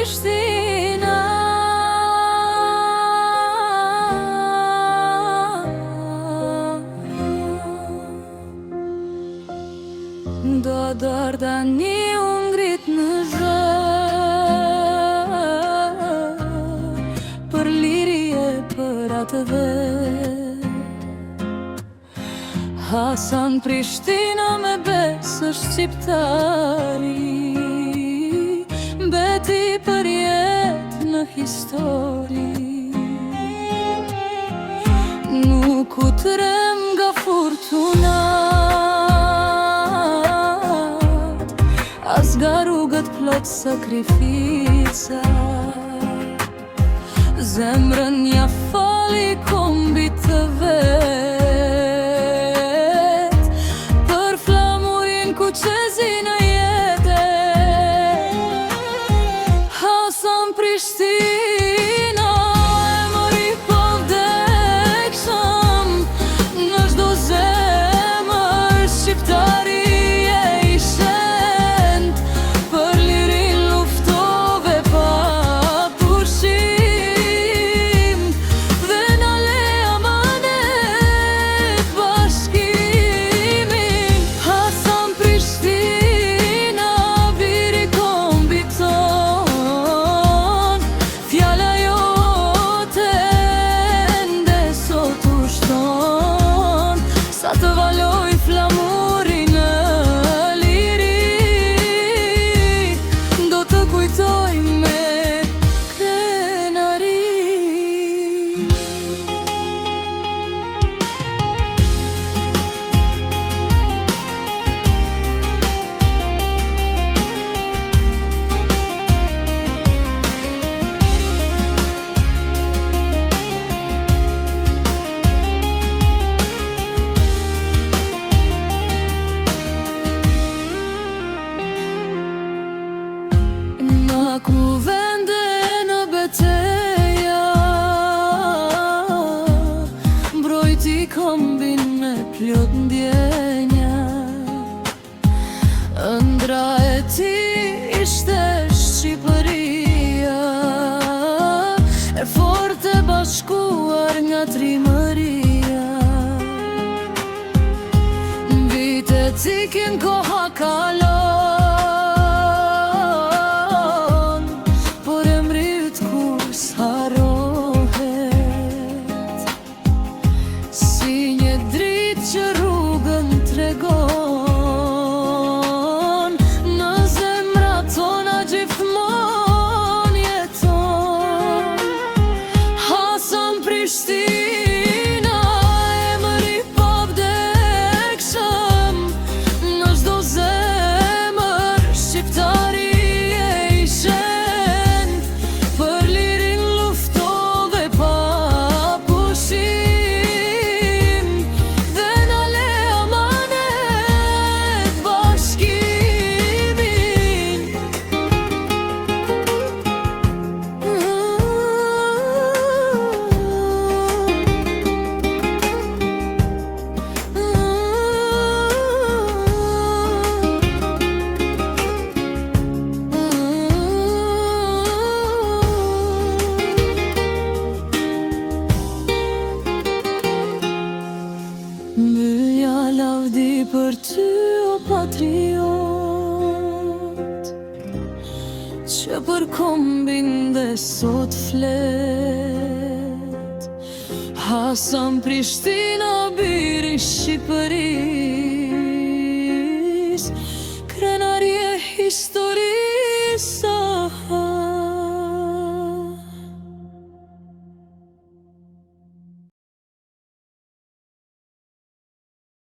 Prishtina. Do dardani u ngrit në zhë, për liri e për atë dhe. Hasan Prishtina me besë shqiptari, beti për jetë në histori. Nuk u trem nga furtunat, as nga rrugët plot sakrifica. Zemrën ja fali kombit të vet, për flamurin ku qezi në jete. Hasan Prishtina e mëri po vdekshëm, në çdo zemër shqiptari e i shend, për lirin luftove pa pushim, dhe na le amanet bashkimin. Hasan Prishtina, biri kombit ton, fjala jote ende sot u shton, sa të valoj flamuri në liri, do të kujtoj me krenari. Nga ku vende në beteja, mbrojti kombin me plot ndjenja. Ëndra e ti ishte Shqipëria, e fort e bashkuar nga trimëria. Vitet ikin, koha kalon, por emrit kur s'harohet. Si një dritë që rrugën tregon, në zemrat tona gjithmon jeton. Hasan Prishtina e mëri po vdekshëm, në çdo zemër shqiptari e i shend, për lirin luftove pa pushim, dhe na le amanet bashkimin. Mbyllja lavdi për ty, o patriot, që për kombin dhe sot flet. Hasan Prishtina, biri Shqipëri,